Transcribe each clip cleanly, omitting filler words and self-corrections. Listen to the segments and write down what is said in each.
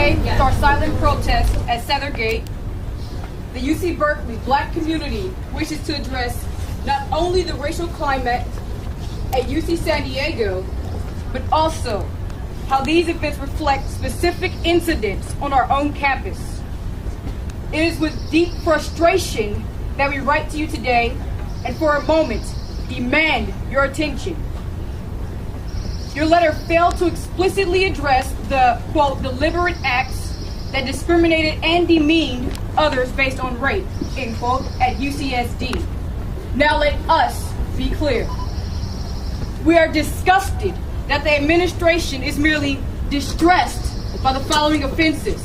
Today, with our silent protest at Sathergate, the UC Berkeley Black community wishes to address not only the racial climate at UC San Diego, but also how these events reflect specific incidents on our own campus. It is with deep frustration that we write to you today and for a moment demand your attention. Your letter failed to explicitly address the, quote, deliberate acts that discriminated and demeaned others based on race, end quote, at UCSD. Now let us be clear. We are disgusted that the administration is merely distressed by the following offenses.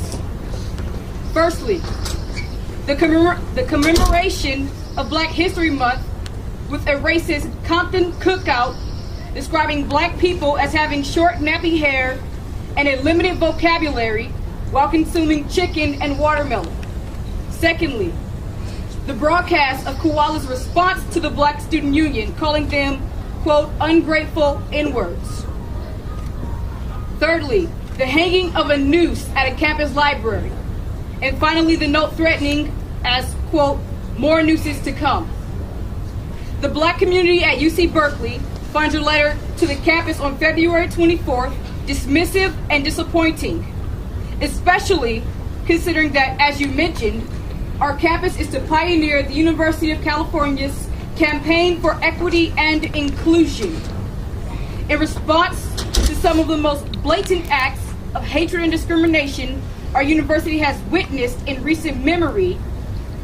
Firstly, the commemoration of Black History Month with a racist Compton cookout describing Black people as having short nappy hair and a limited vocabulary while consuming chicken and watermelon. Secondly, the broadcast of Koala's response to the Black Student Union, calling them, quote, ungrateful N-words. Thirdly, the hanging of a noose at a campus library. And finally, the note threatening as, quote, more nooses to come. The Black community at UC Berkeley finds your letter to the campus on February 24th dismissive and disappointing, especially considering that, as you mentioned, our campus is to pioneer the University of California's campaign for equity and inclusion. In response to some of the most blatant acts of hatred and discrimination our university has witnessed in recent memory,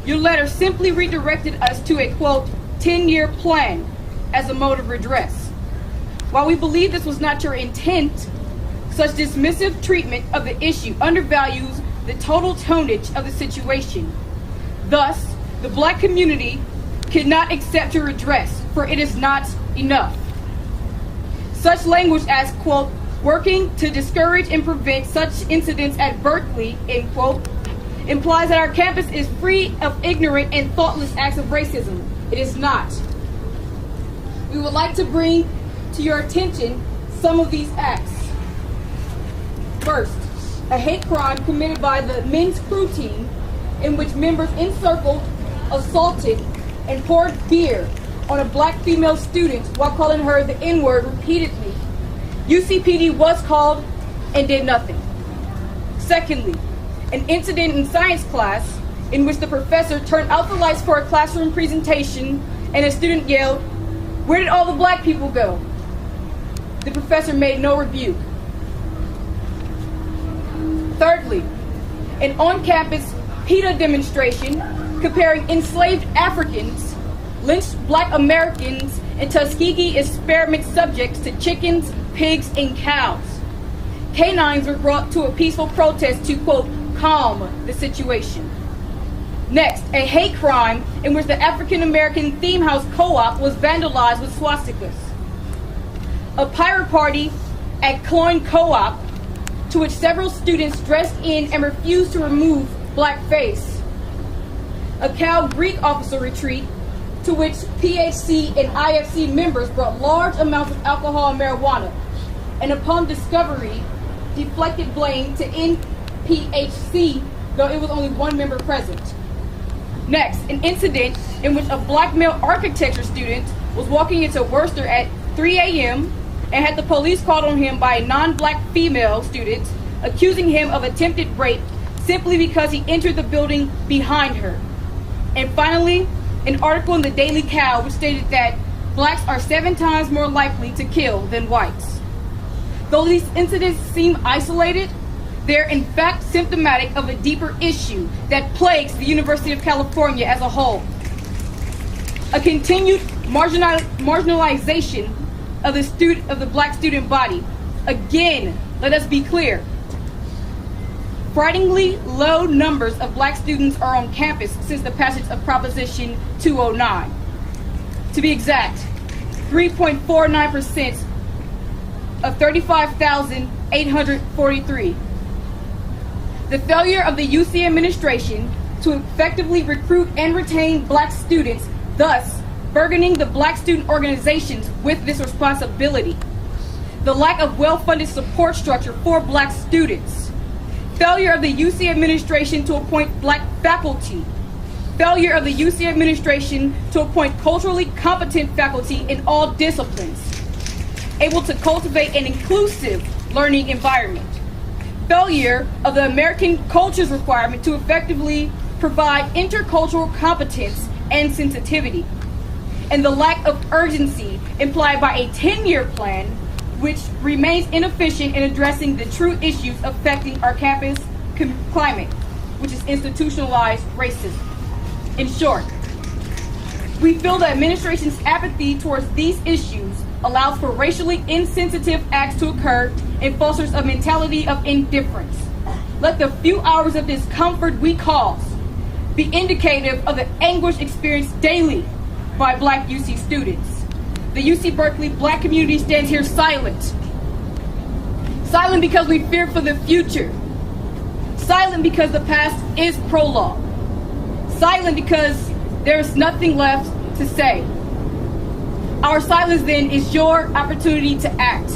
your letter simply redirected us to a, quote, 10-year plan as a mode of redress. While we believe this was not your intent, such dismissive treatment of the issue undervalues the total tonnage of the situation. Thus, the Black community cannot accept your redress, for it is not enough. Such language as, quote, working to discourage and prevent such incidents at Berkeley, end quote, implies that our campus is free of ignorant and thoughtless acts of racism. It is not. We would like to bring to your attention some of these acts. First, a hate crime committed by the men's crew team in which members encircled, assaulted, and poured beer on a Black female student while calling her the N-word repeatedly. UCPD was called and did nothing. Secondly, an incident in science class in which the professor turned out the lights for a classroom presentation and a student yelled, "Where did all the Black people go?" The professor made no rebuke. Thirdly, an on-campus PETA demonstration comparing enslaved Africans, lynched Black Americans, and Tuskegee experiment subjects to chickens, pigs, and cows. Canines were brought to a peaceful protest to, quote, calm the situation. Next, a hate crime in which the African American theme house co-op was vandalized with swastikas. A pirate party at Cloyne Co-op to which several students dressed in and refused to remove blackface. A Cal Greek officer retreat to which PHC and IFC members brought large amounts of alcohol and marijuana, and upon discovery, deflected blame to NPHC, though it was only one member present. Next, an incident in which a Black male architecture student was walking into Worcester at 3 a.m. and had the police called on him by a non-Black female student, accusing him of attempted rape simply because he entered the building behind her. And finally, an article in the Daily Cow which stated that Blacks are 7 times more likely to kill than whites. Though these incidents seem isolated, they're in fact symptomatic of a deeper issue that plagues the University of California as a whole. A continued marginalization of the Black student body. Again, let us be clear. Frighteningly low numbers of Black students are on campus since the passage of Proposition 209. To be exact, 3.49% of 35,843. The failure of the UC administration to effectively recruit and retain Black students, thus burdening the Black student organizations with this responsibility. The lack of well-funded support structure for Black students. Failure of the UC administration to appoint black faculty. Failure of the UC administration to appoint culturally competent faculty in all disciplines, able to cultivate an inclusive learning environment. Failure of the American culture's requirement to effectively provide intercultural competence and sensitivity, and the lack of urgency implied by a 10-year plan which remains inefficient in addressing the true issues affecting our campus climate, which is institutionalized racism. In short, we feel the administration's apathy towards these issues allows for racially insensitive acts to occur and fosters a mentality of indifference. Let the few hours of discomfort we cause be indicative of the anguish experienced daily by Black UC students. The UC Berkeley Black community stands here silent. Silent because we fear for the future. Silent because the past is prologue. Silent because there's nothing left to say. Our silence then is your opportunity to act.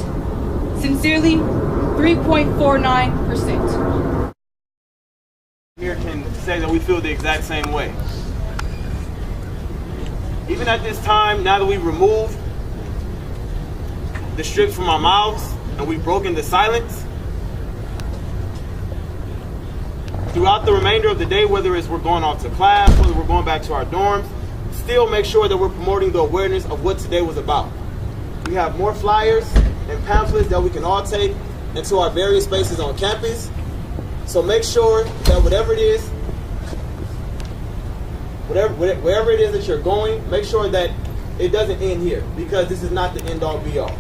Sincerely, 3.49%. Here can say that we feel the exact same way. Even at this time, now that we've removed the strips from our mouths and we've broken the silence, throughout the remainder of the day, whether it's we're going off to class, whether we're going back to our dorms, still make sure that we're promoting the awareness of what today was about. We have more flyers and pamphlets that we can all take into our various spaces on campus. So make sure that whatever it is, wherever it is that you're going, make sure that it doesn't end here, because this is not the end all be all.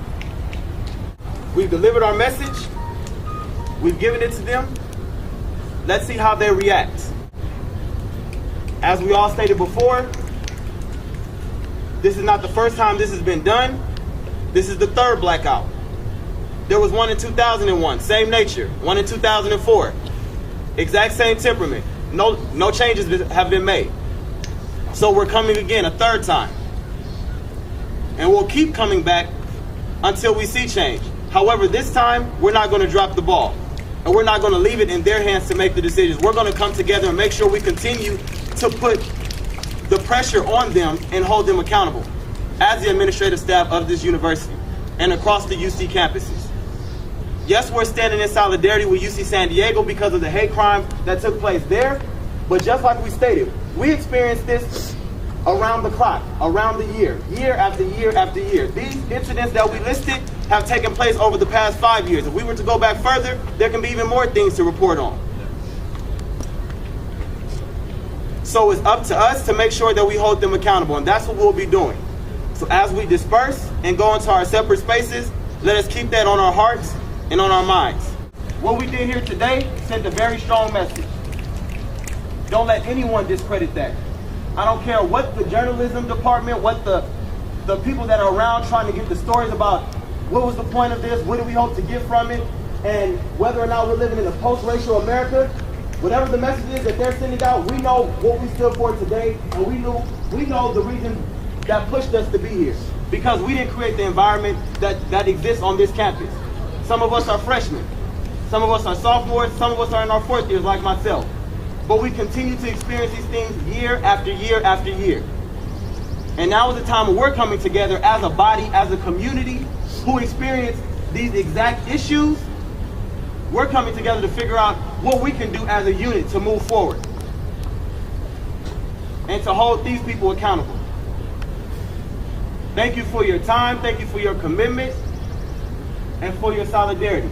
We've delivered our message. We've given it to them. Let's see how they react. As we all stated before, this is not the first time this has been done. This is the third blackout. There was one in 2001, same nature. One in 2004, exact same temperament. No changes have been made. So we're coming again a third time. And we'll keep coming back until we see change. However, this time, we're not going to drop the ball. And we're not going to leave it in their hands to make the decisions. We're going to come together and make sure we continue to put the pressure on them and hold them accountable as the administrative staff of this university and across the UC campuses. Yes, we're standing in solidarity with UC San Diego because of the hate crime that took place there. But just like we stated, we experienced this around the clock, around the year after year after year. These incidents that we listed have taken place over the past 5 years. If we were to go back further, there can be even more things to report on. So it's up to us to make sure that we hold them accountable, and that's what we'll be doing. So as we disperse and go into our separate spaces, let us keep that on our hearts and on our minds. What we did here today sent a very strong message. Don't let anyone discredit that. I don't care what the journalism department, what the people that are around trying to get the stories about what was the point of this, what do we hope to get from it, and whether or not we're living in a post-racial America, whatever the message is that they're sending out, we know what we stood for today, and we know the reason that pushed us to be here. Because we didn't create the environment that exists on this campus. Some of us are freshmen, some of us are sophomores, some of us are in our fourth years like myself. But we continue to experience these things year after year after year. And now is the time when we're coming together as a body, as a community who experience these exact issues. We're coming together to figure out what we can do as a unit to move forward and to hold these people accountable. Thank you for your time, thank you for your commitment, and for your solidarity.